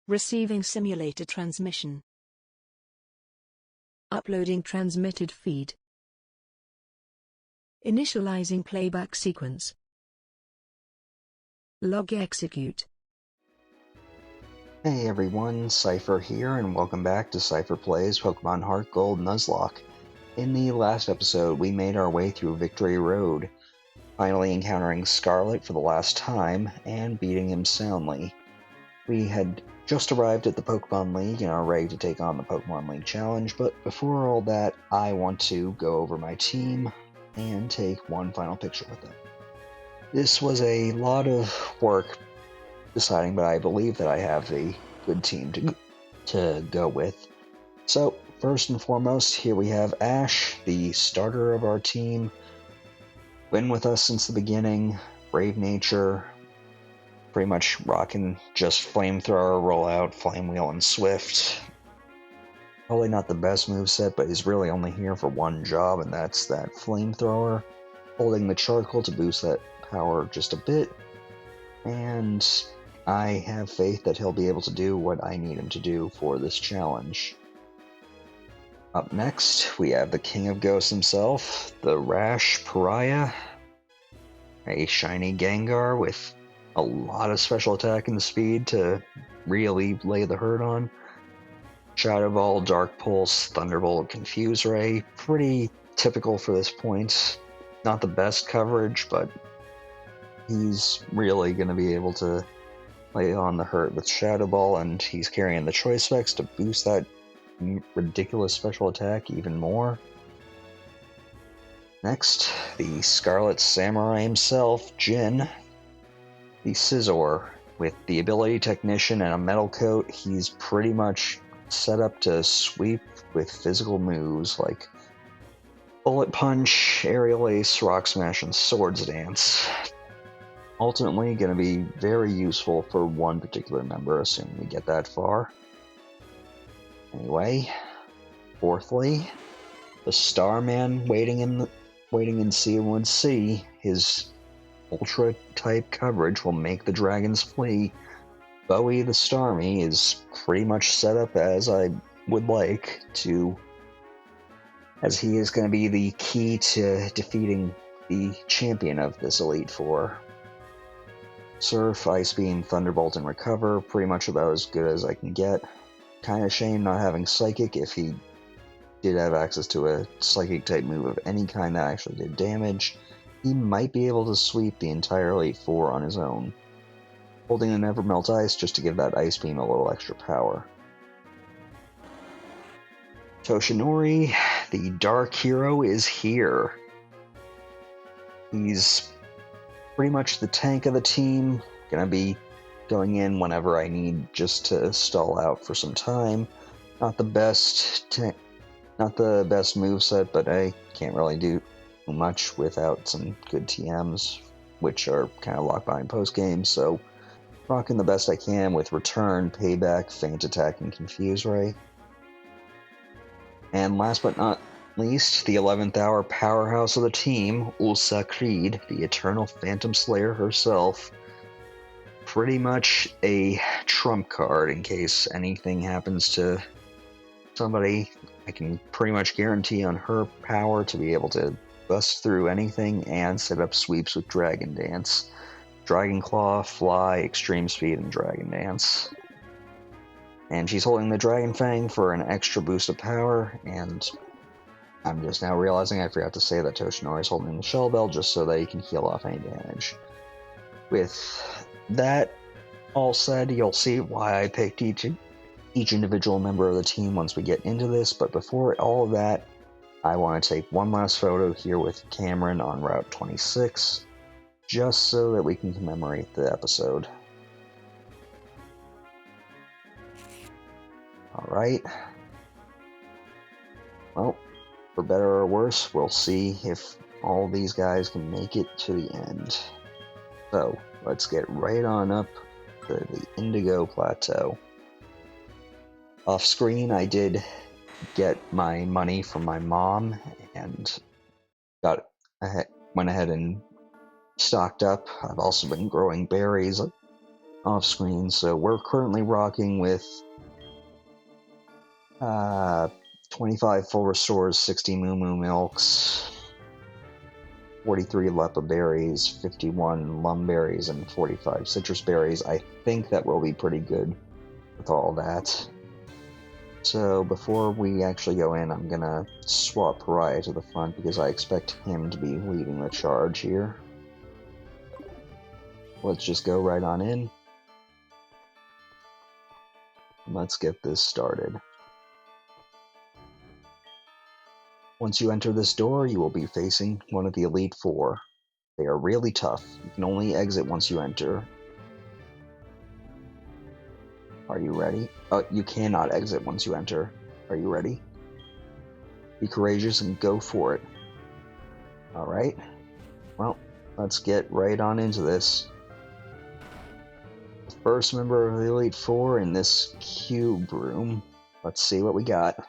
Receiving simulator transmission. Uploading transmitted feed. Initializing playback sequence. Log execute. Hey everyone, Seipher here, and welcome back to Seipher Plays Pokemon Heart Gold Nuzlocke. In the last episode, we made our way through Victory Road, finally encountering Scarlet for the last time, and beating him soundly. We had just arrived at the Pokemon League and are ready to take on the Pokemon League Challenge, but before all that, I want to go over my team and take one final picture with them. This was a lot of work deciding, but I believe that I have a good team to go with. So, first and foremost, here we have Ash, the starter of our team. Been with us since the beginning, brave nature, pretty much rocking just flamethrower, rollout, flame wheel, and swift. Probably not the best moveset, but he's really only here for one job, and that's that flamethrower. Holding the charcoal to boost that power just a bit, and I have faith that he'll be able to do what I need him to do for this challenge. Up next, we have the King of Ghosts himself, the Rash Pariah, a shiny Gengar with a lot of special attack and speed to really lay the hurt on. Shadow Ball, Dark Pulse, Thunderbolt, Confuse Ray, pretty typical for this point. Not the best coverage, but he's really going to be able to lay on the hurt with Shadow Ball, and he's carrying the Choice Specs to boost that ridiculous special attack even more. Next, the Scarlet Samurai himself, Jin, the Scizor. With the ability Technician and a Metal Coat, he's pretty much set up to sweep with physical moves like Bullet Punch, Aerial Ace, Rock Smash, and Swords Dance. Ultimately, going to be very useful for one particular member, assuming we get that far. Anyway, fourthly, the Starman waiting in C1C. His Ultra-type coverage will make the dragons flee. Bowie the Starmie is pretty much set up as I would like to, as he is going to be the key to defeating the champion of this Elite Four. Surf, Ice Beam, Thunderbolt, and Recover, pretty much about as good as I can get. Kinda shame not having Psychic. If he did have access to a Psychic-type move of any kind that actually did damage, he might be able to sweep the entire Elite Four on his own. Holding a Never Melt Ice just to give that Ice Beam a little extra power. Toshinori, the Dark Hero, is here. He's pretty much the tank of the team, gonna be going in whenever I need just to stall out for some time. Not the best moveset, but I can't really do much without some good TMs, which are kind of locked behind post-game, so rocking the best I can with Return, Payback, Feint Attack, and Confuse Ray. And last but not least, the 11th hour powerhouse of the team, Ulsa Creed, the Eternal Phantom Slayer herself. Pretty much a trump card in case anything happens to somebody. I can pretty much guarantee on her power to be able to bust through anything and set up sweeps with Dragon Dance. Dragon Claw, Fly, Extreme Speed, and Dragon Dance. And she's holding the Dragon Fang for an extra boost of power, and I'm just now realizing I forgot to say that Toshinori is holding the Shell Bell just so that he can heal off any damage. With that all said, you'll see why I picked each individual member of the team once we get into this, but before all of that, I want to take one last photo here with Cameron on Route 26, just so that we can commemorate the episode. Alright. Well, for better or worse, we'll see if all these guys can make it to the end. So, let's get right on up to the Indigo Plateau. Off screen, I did get my money from my mom and went ahead and stocked up. I've also been growing berries off screen. So we're currently rocking with 25 full restores, 60 Moo Moo Milks, 43 Lepa Berries, 51 Lum Berries, and 45 Citrus Berries. I think that will be pretty good with all that. So before we actually go in, I'm gonna swap Pariah to the front because I expect him to be leading the charge here. Let's just go right on in. Let's get this started. Once you enter this door, you will be facing one of the Elite Four. They are really tough. You can only exit once you enter. Are you ready? You cannot exit once you enter. Are you ready? Be courageous and go for it. Alright. Well, let's get right on into this. The first member of the Elite Four in this cube room. Let's see what we got.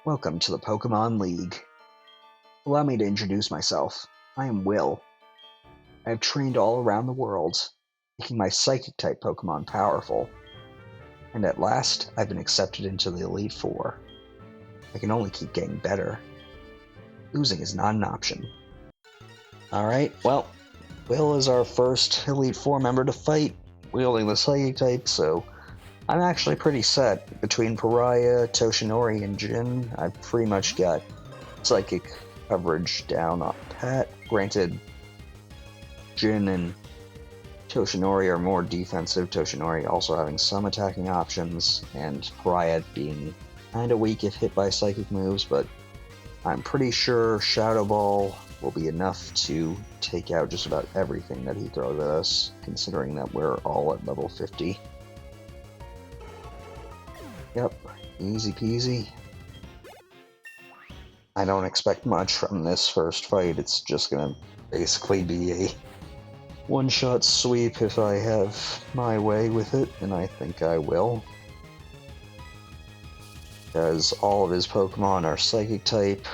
Welcome to the Pokémon League. Allow me to introduce myself. I am Will. I have trained all around the world, making my Psychic-type Pokémon powerful. And at last, I've been accepted into the Elite Four. I can only keep getting better. Losing is not an option. Alright, well, Will is our first Elite Four member to fight, wielding the Psychic type, so I'm actually pretty set. Between Pariah, Toshinori, and Jin, I've pretty much got Psychic coverage down on pat. Granted, Jin and Toshinori are more defensive, Toshinori also having some attacking options, and Pariah being kinda weak if hit by Psychic moves, but I'm pretty sure Shadow Ball will be enough to take out just about everything that he throws at us, considering that we're all at level 50. Yep, easy peasy. I don't expect much from this first fight, it's just gonna basically be a one-shot sweep if I have my way with it, and I think I will. Because all of his Pokemon are Psychic type,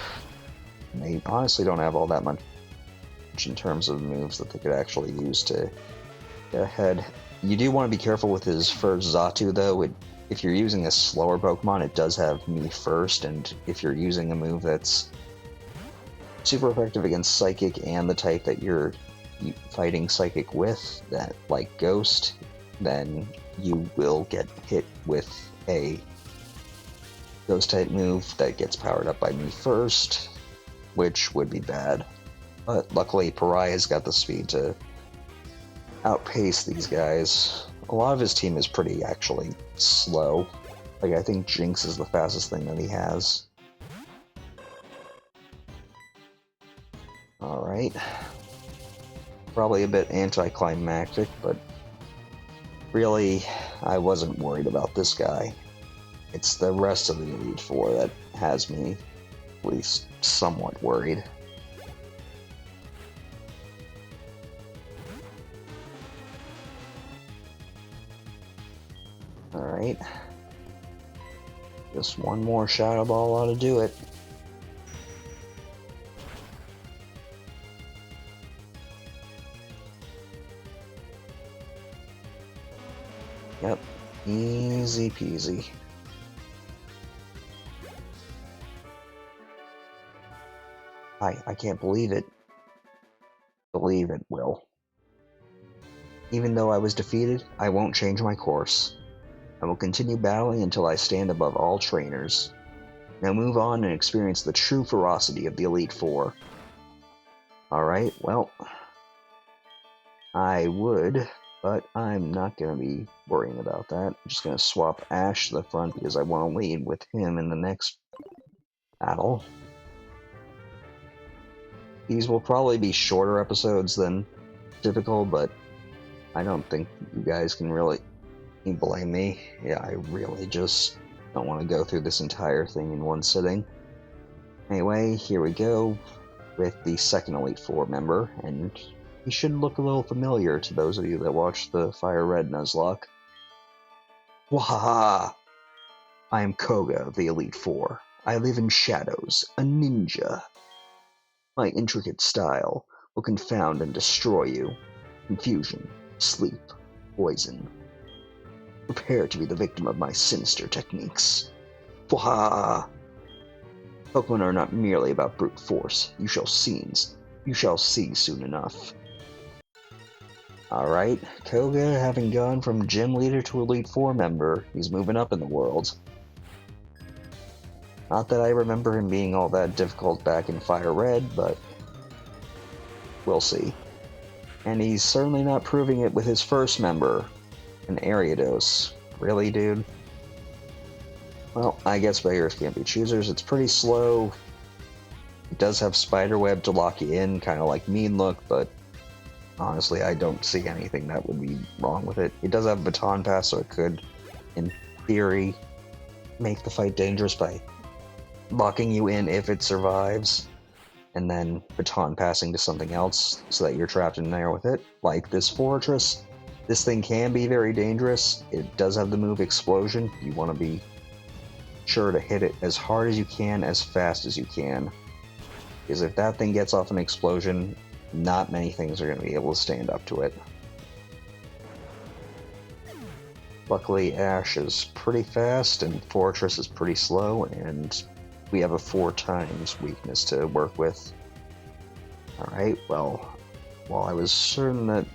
and they honestly don't have all that much in terms of moves that they could actually use to get ahead. You do want to be careful with his first Xatu though. If you're using a slower Pokemon, it does have Me First, and if you're using a move that's super effective against Psychic and the type that you're fighting Psychic with, that like Ghost, then you will get hit with a Ghost type move that gets powered up by Me First, which would be bad. But luckily Pariah's got the speed to outpace these guys. A lot of his team is pretty actually slow. Like, I think Jinx is the fastest thing that he has. Alright. Probably a bit anticlimactic, but really, I wasn't worried about this guy. It's the rest of the Elite Four that has me at least somewhat worried. Alright. Just one more Shadow Ball ought to do it. Yep. Easy peasy. I can't believe it. Believe it, Will. Even though I was defeated, I won't change my course. I will continue battling until I stand above all trainers. Now move on and experience the true ferocity of the Elite Four. Alright, well, I would, but I'm not going to be worrying about that. I'm just going to swap Ash to the front because I want to lead with him in the next battle. These will probably be shorter episodes than typical, but I don't think you guys can really blame me. Yeah, I really just don't want to go through this entire thing in one sitting. Anyway, here we go with the second Elite Four member, and he should look a little familiar to those of you that watched the Fire Red Nuzlocke. Wahaha! I am Koga of the Elite Four. I live in shadows, a ninja. My intricate style will confound and destroy you. Confusion, sleep, Poison. Prepare to be the victim of my sinister techniques. Pwaha! Pokemon are not merely about brute force. You shall see soon enough. Alright, Koga, having gone from gym leader to Elite Four member, he's moving up in the world. Not that I remember him being all that difficult back in Fire Red, but we'll see. And he's certainly not proving it with his first member, an Ariados. Really, dude? Well, I guess beggars can't be choosers. It's pretty slow. It does have Spiderweb to lock you in, kind of like Mean Look, but honestly, I don't see anything that would be wrong with it. It does have Baton Pass, so it could, in theory, make the fight dangerous by locking you in if it survives, and then Baton Passing to something else so that you're trapped in there with it, like this Fortress. This thing can be very dangerous. It does have the move Explosion. You want to be sure to hit it as hard as you can, as fast as you can. Because if that thing gets off an explosion, not many things are going to be able to stand up to it. Luckily, Ash is pretty fast, and Fortress is pretty slow, and we have a 4 times weakness to work with. Alright, well, while I was certain that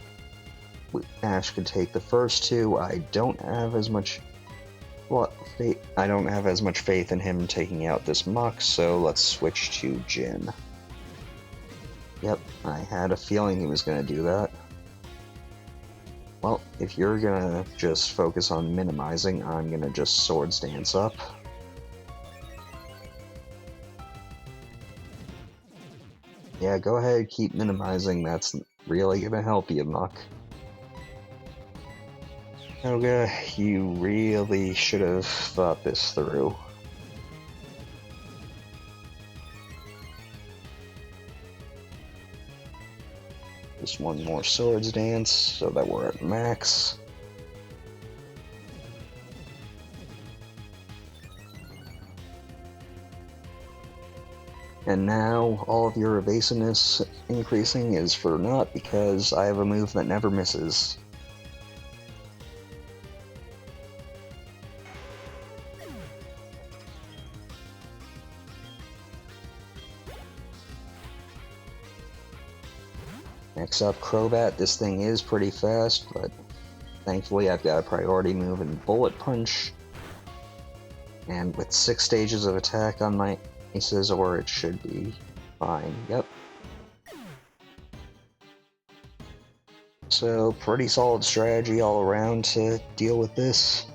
Ash could take the first 2, I don't have as much faith in him taking out this Muk, so let's switch to Jin. Yep, I had a feeling he was going to do that. Well, if you're going to just focus on minimizing, I'm going to just Swords Dance up. Yeah, go ahead, keep minimizing, that's really going to help you, Muk. Koga, you really should have thought this through. Just one more Swords Dance, so that we're at max. And now, all of your evasiveness increasing is for naught because I have a move that never misses. Next up, Crobat. This thing is pretty fast, but thankfully I've got a priority move in Bullet Punch. And with 6 stages of attack on my Scizor, it should be fine. Yep. So, pretty solid strategy all around to deal with this.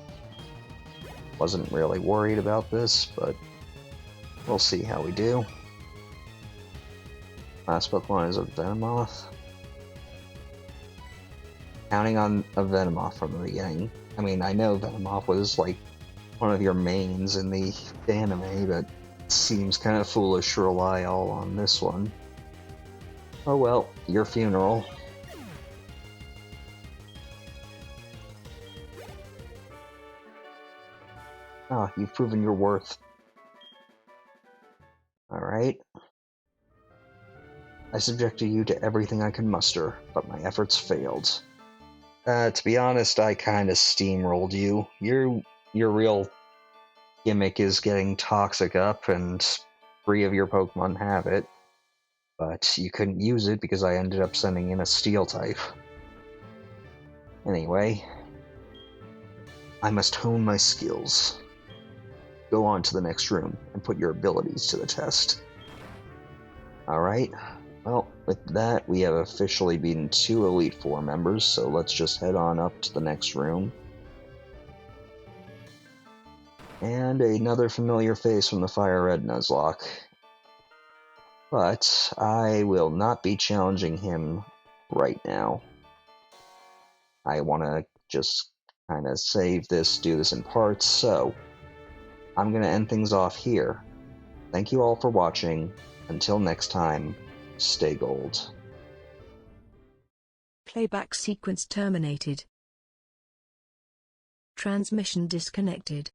Wasn't really worried about this, but we'll see how we do. Last Pokemon is a Venomoth. Counting on a Venomoth from the beginning. I mean, I know Venomoth was like one of your mains in the anime, but it seems kind of foolish to rely all on this one. Oh well, your funeral. Ah, you've proven your worth. Alright. I subjected you to everything I could muster, but my efforts failed. To be honest, I kinda steamrolled you. Your real gimmick is getting Toxic up, and 3 of your Pokemon have it. But you couldn't use it because I ended up sending in a Steel type. Anyway, I must hone my skills. Go on to the next room and put your abilities to the test. Alright, well, with that, we have officially beaten 2 Elite Four members, so let's just head on up to the next room. And another familiar face from the Fire Red Nuzlocke. But I will not be challenging him right now. I want to just kind of save this, do this in parts, so I'm going to end things off here. Thank you all for watching. Until next time, stay gold. Playback sequence terminated. Transmission disconnected.